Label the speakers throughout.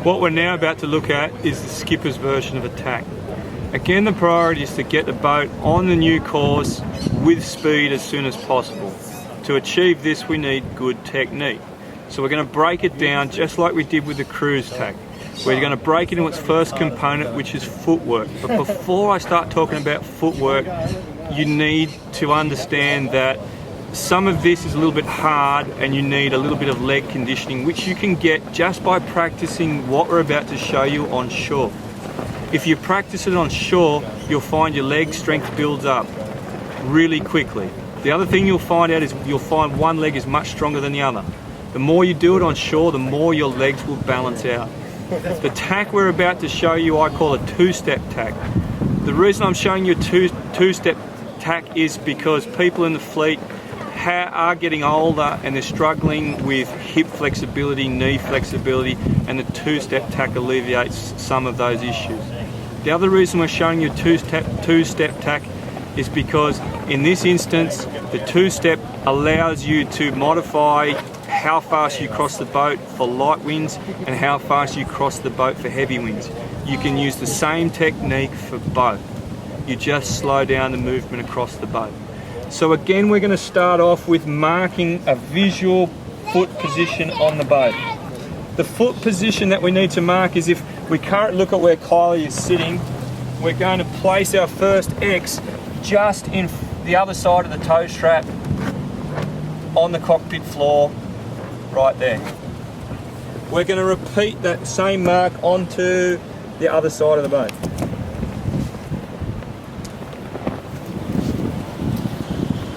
Speaker 1: What we're now about to look at is the skipper's version of a tack. Again, the priority is to get the boat on the new course with speed as soon as possible. To achieve this, we need good technique. So we're going to break it down just like we did with the cruise tack. We're going to break it into its first component, which is footwork. But before I start talking about footwork, you need to understand that some of this is a little bit hard and you need a little bit of leg conditioning, which you can get just by practicing what we're about to show you on shore. If you practice it on shore, you'll find your leg strength builds up really quickly. The other thing you'll find out is you'll find one leg is much stronger than the other. The more you do it on shore, the more your legs will balance out. The tack we're about to show you, I call a two-step tack. The reason I'm showing you a two-step tack is because people in the fleet are getting older and they're struggling with hip flexibility, knee flexibility, and the two-step tack alleviates some of those issues. The other reason we're showing you two-step tack is because in this instance, the two-step allows you to modify how fast you cross the boat for light winds and how fast you cross the boat for heavy winds. You can use the same technique for both. You just slow down the movement across the boat. So again, we're going to start off with marking a visual foot position on the boat. The foot position that we need to mark is, if we can't look at where Kylie is sitting, we're going to place our first X just in the other side of the toe strap on the cockpit floor, right there. We're going to repeat that same mark onto the other side of the boat.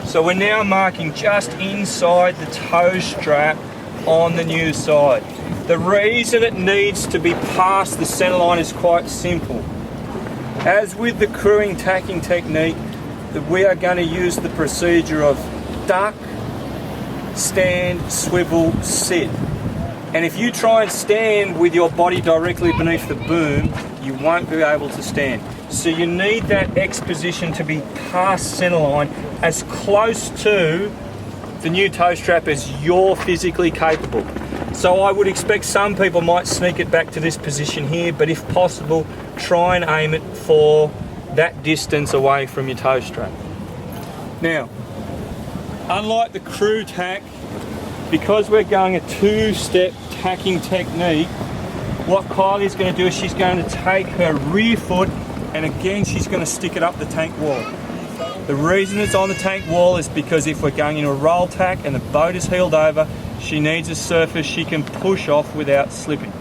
Speaker 1: So we're now marking just inside the toe strap on the new side. The reason it needs to be past the center line is quite simple. As with the crewing tacking technique, that we are going to use the procedure of duck, stand, swivel, sit. And if you try and stand with your body directly beneath the boom, you won't be able to stand. So you need that X position to be past center line, as close to the new toe strap as you're physically capable. So I would expect some people might sneak it back to this position here, but if possible, try and aim it for that distance away from your toe strap. Now, unlike the crew tack, because we're going a two-step tacking technique, what Kylie's going to do is she's going to take her rear foot and again she's going to stick it up the tank wall. The reason it's on the tank wall is because if we're going into a roll tack and the boat is heeled over, she needs a surface she can push off without slipping.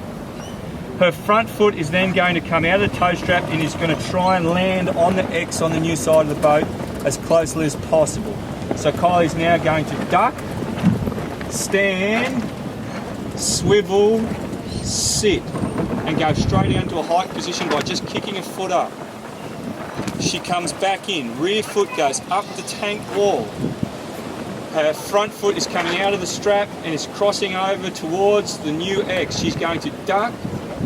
Speaker 1: Her front foot is then going to come out of the toe strap and is going to try and land on the X on the new side of the boat as closely as possible. So Kylie's now going to duck, stand, swivel, sit, and go straight down to a hike position by just kicking a foot up. She comes back in, rear foot goes up the tank wall. Her front foot is coming out of the strap and is crossing over towards the new X. She's going to duck,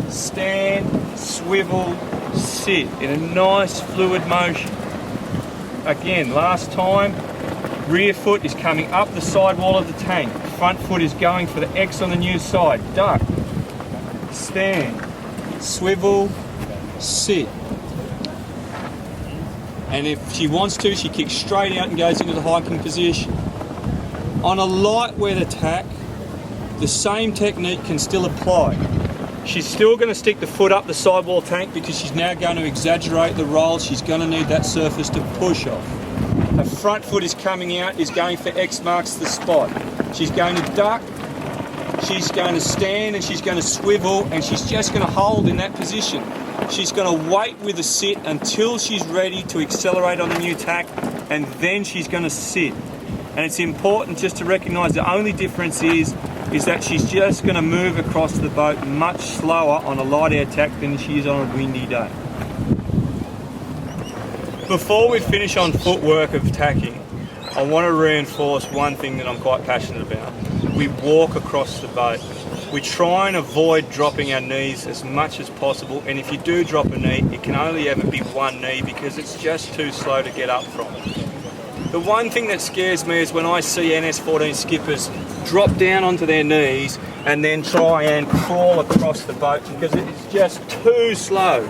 Speaker 1: stand, swivel, sit in a nice fluid motion. Again, last time, rear foot is coming up the side wall of the tank. Front foot is going for the X on the new side. Duck, stand, swivel, sit. And if she wants to, she kicks straight out and goes into the hiking position. On a light weather tack, the same technique can still apply. She's still going to stick the foot up the sidewall tank because she's now going to exaggerate the roll. She's going to need that surface to push off. Her front foot is coming out, is going for X marks the spot. She's going to duck, she's going to stand, and she's going to swivel, and she's just going to hold in that position. She's going to wait with a sit until she's ready to accelerate on the new tack, and then she's going to sit. And it's important just to recognise the only difference is that she's just going to move across the boat much slower on a light air tack than she is on a windy day. Before we finish on footwork of tacking, I want to reinforce one thing that I'm quite passionate about. We walk across the boat. We try and avoid dropping our knees as much as possible, and if you do drop a knee, it can only ever be one knee because it's just too slow to get up from. The one thing that scares me is when I see NS14 skippers drop down onto their knees and then try and crawl across the boat, because it's just too slow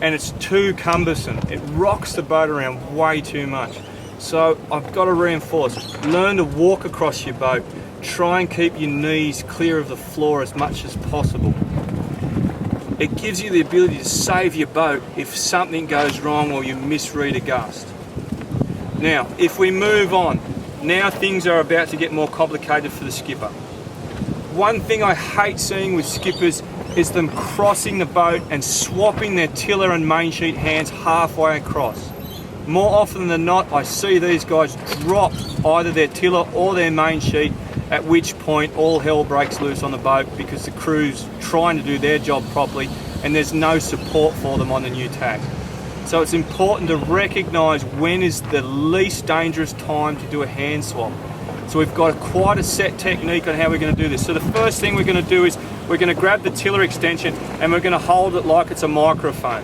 Speaker 1: and it's too cumbersome. It rocks the boat around way too much. So I've got to reinforce, learn to walk across your boat. Try and keep your knees clear of the floor as much as possible. It gives you the ability to save your boat if something goes wrong or you misread a gust. Now, if we move on, now things are about to get more complicated for the skipper. One thing I hate seeing with skippers is them crossing the boat and swapping their tiller and main sheet hands halfway across. More often than not, I see these guys drop either their tiller or their main sheet, at which point all hell breaks loose on the boat because the crew's trying to do their job properly and there's no support for them on the new tack. So it's important to recognise when is the least dangerous time to do a hand swap. So we've got quite a set technique on how we're going to do this. So the first thing we're going to do is we're going to grab the tiller extension and we're going to hold it like it's a microphone.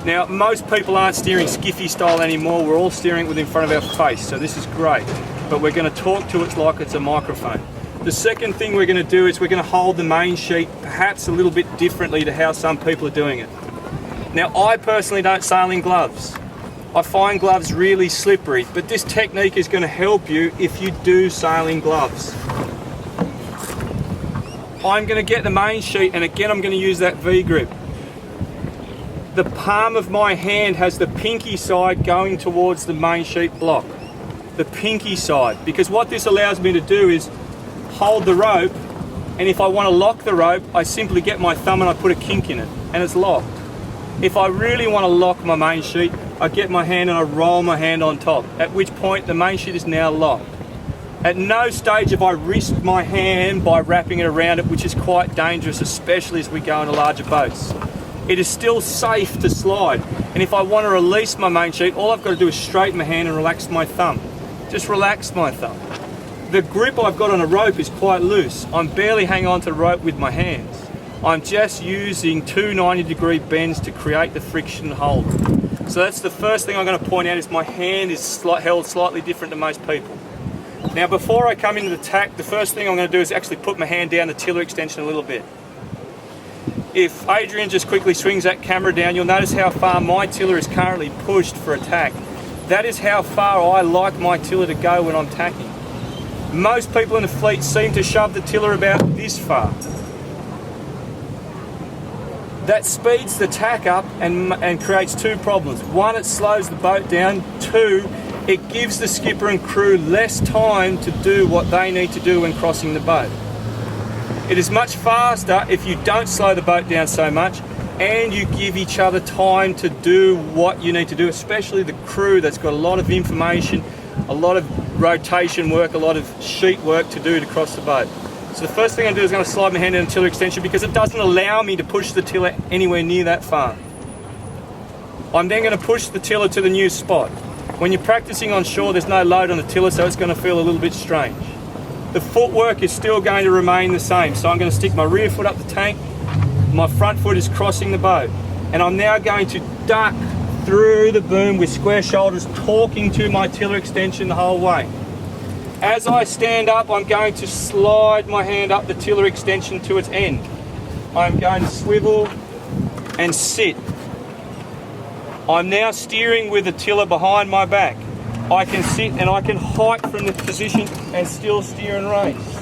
Speaker 1: Now, most people aren't steering skiffy style anymore. We're all steering it with in front of our face, so this is great. But we're going to talk to it like it's a microphone. The second thing we're going to do is we're going to hold the main sheet perhaps a little bit differently to how some people are doing it. Now, I personally don't sail in gloves. I find gloves really slippery, but this technique is going to help you if you do sail in gloves. I'm going to get the main sheet, and again I'm going to use that V-grip. The palm of my hand has the pinky side going towards the main sheet block. The pinky side, because what this allows me to do is hold the rope, and if I want to lock the rope, I simply get my thumb and I put a kink in it, and it's locked. If I really want to lock my main sheet, I get my hand and I roll my hand on top, at which point the main sheet is now locked. At no stage have I risked my hand by wrapping it around it, which is quite dangerous, especially as we go into larger boats. It is still safe to slide, and if I want to release my main sheet, all I've got to do is straighten my hand and relax my thumb. Just relax my thumb. The grip I've got on a rope is quite loose. I'm barely hanging on to the rope with my hands. I'm just using two 90-degree bends to create the friction hold. So that's the first thing I'm going to point out, is my hand is held slightly different to most people. Now, before I come into the tack, the first thing I'm going to do is actually put my hand down the tiller extension a little bit. If Adrian just quickly swings that camera down, you'll notice how far my tiller is currently pushed for a tack. That is how far I like my tiller to go when I'm tacking. Most people in the fleet seem to shove the tiller about this far. That speeds the tack up and creates two problems. One, it slows the boat down. Two, it gives the skipper and crew less time to do what they need to do when crossing the boat. It is much faster if you don't slow the boat down so much and you give each other time to do what you need to do, especially the crew that's got a lot of information, a lot of rotation work, a lot of sheet work to do to cross the boat. So the first thing I do is I'm going to slide my hand in the tiller extension because it doesn't allow me to push the tiller anywhere near that far. I'm then going to push the tiller to the new spot. When you're practicing on shore, there's no load on the tiller, so it's going to feel a little bit strange. The footwork is still going to remain the same, so I'm going to stick my rear foot up the tank, my front foot is crossing the boat, and I'm now going to duck through the boom with square shoulders, talking to my tiller extension the whole way. As I stand up, I'm going to slide my hand up the tiller extension to its end. I'm going to swivel and sit. I'm now steering with the tiller behind my back. I can sit and I can hike from the position and still steer and race.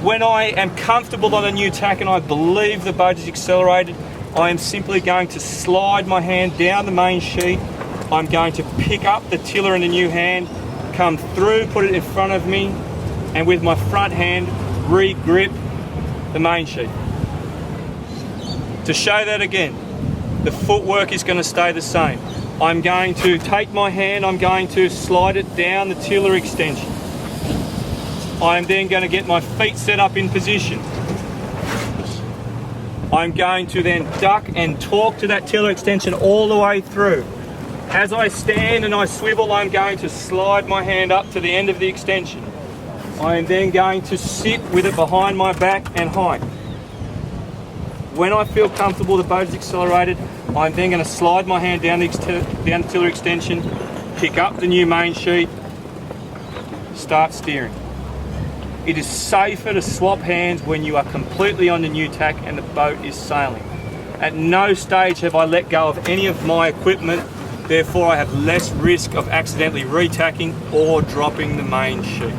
Speaker 1: When I am comfortable on a new tack and I believe the boat is accelerated, I am simply going to slide my hand down the main sheet. I'm going to pick up the tiller in the new hand, come through, put it in front of me, and with my front hand, re-grip the main sheet. To show that again, the footwork is going to stay the same. I'm going to take my hand, I'm going to slide it down the tiller extension. I'm then going to get my feet set up in position. I'm going to then duck and talk to that tiller extension all the way through. As I stand and I swivel, I'm going to slide my hand up to the end of the extension. I am then going to sit with it behind my back and hike. When I feel comfortable the boat is accelerated, I'm then going to slide my hand down the tiller extension, pick up the new main sheet, start steering. It is safer to swap hands when you are completely on the new tack and the boat is sailing. At no stage have I let go of any of my equipment, therefore I have less risk of accidentally retacking or dropping the main sheet.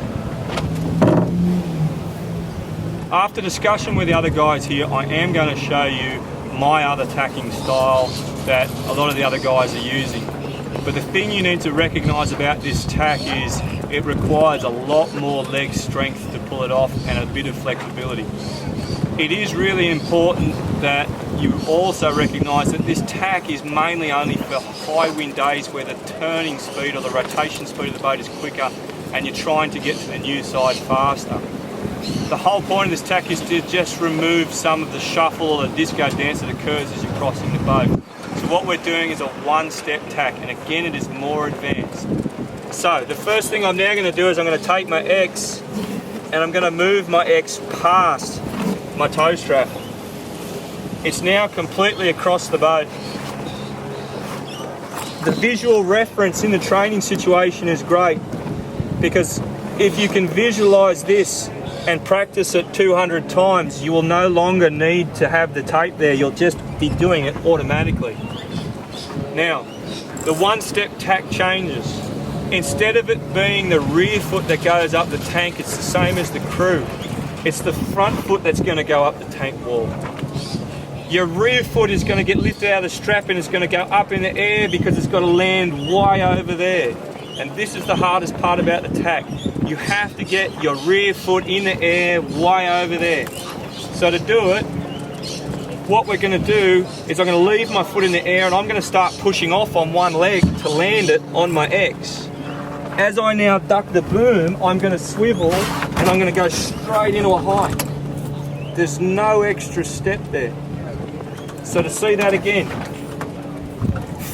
Speaker 1: After discussion with the other guys here, I am going to show you my other tacking style that a lot of the other guys are using. But the thing you need to recognise about this tack is it requires a lot more leg strength to pull it off and a bit of flexibility. It is really important that you also recognise that this tack is mainly only for high wind days where the turning speed or the rotation speed of the boat is quicker and you're trying to get to the new side faster. The whole point of this tack is to just remove some of the shuffle or the disco dance that occurs as you're crossing the boat. So what we're doing is a one-step tack, and again it is more advanced. So the first thing I'm now going to do is I'm going to take my X and I'm going to move my X past my toe strap. It's now completely across the boat. The visual reference in the training situation is great because if you can visualize this and practice it 200 times, you will no longer need to have the tape there. You'll just be doing it automatically. Now, the one-step tack changes. Instead of it being the rear foot that goes up the tank, it's the same as the crew. It's the front foot that's going to go up the tank wall. Your rear foot is going to get lifted out of the strap and it's going to go up in the air because it's got to land way over there. And this is the hardest part about the tack. You have to get your rear foot in the air way over there. So to do it, what we're going to do is I'm going to leave my foot in the air and I'm going to start pushing off on one leg to land it on my X. As I now duck the boom, I'm going to swivel and I'm going to go straight into a hike. There's no extra step there. So to see that again,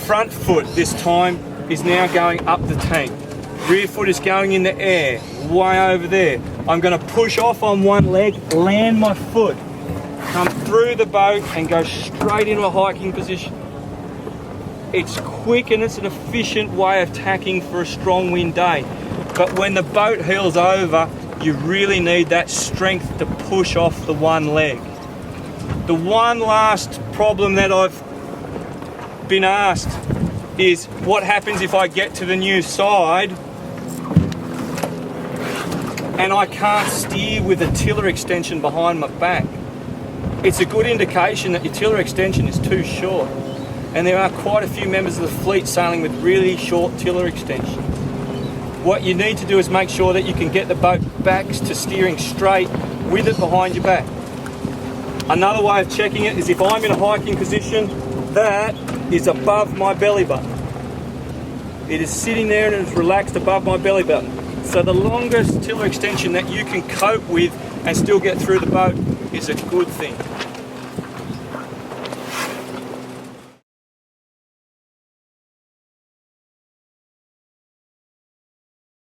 Speaker 1: front foot this time is now going up the tank. Rear foot is going in the air, way over there. I'm going to push off on one leg, land my foot, come through the boat and go straight into a hiking position. It's quick and it's an efficient way of tacking for a strong wind day. But when the boat heels over, you really need that strength to push off the one leg. The one last problem that I've been asked is what happens if I get to the new side and I can't steer with a tiller extension behind my back. It's a good indication that your tiller extension is too short, and there are quite a few members of the fleet sailing with really short tiller extension. What you need to do is make sure that you can get the boat back to steering straight with it behind your back. Another way of checking it is if I'm in a hiking position, that is above my belly button. It is sitting there and it is relaxed above my belly button. So the longest tiller extension that you can cope with and still get through the boat is a good thing.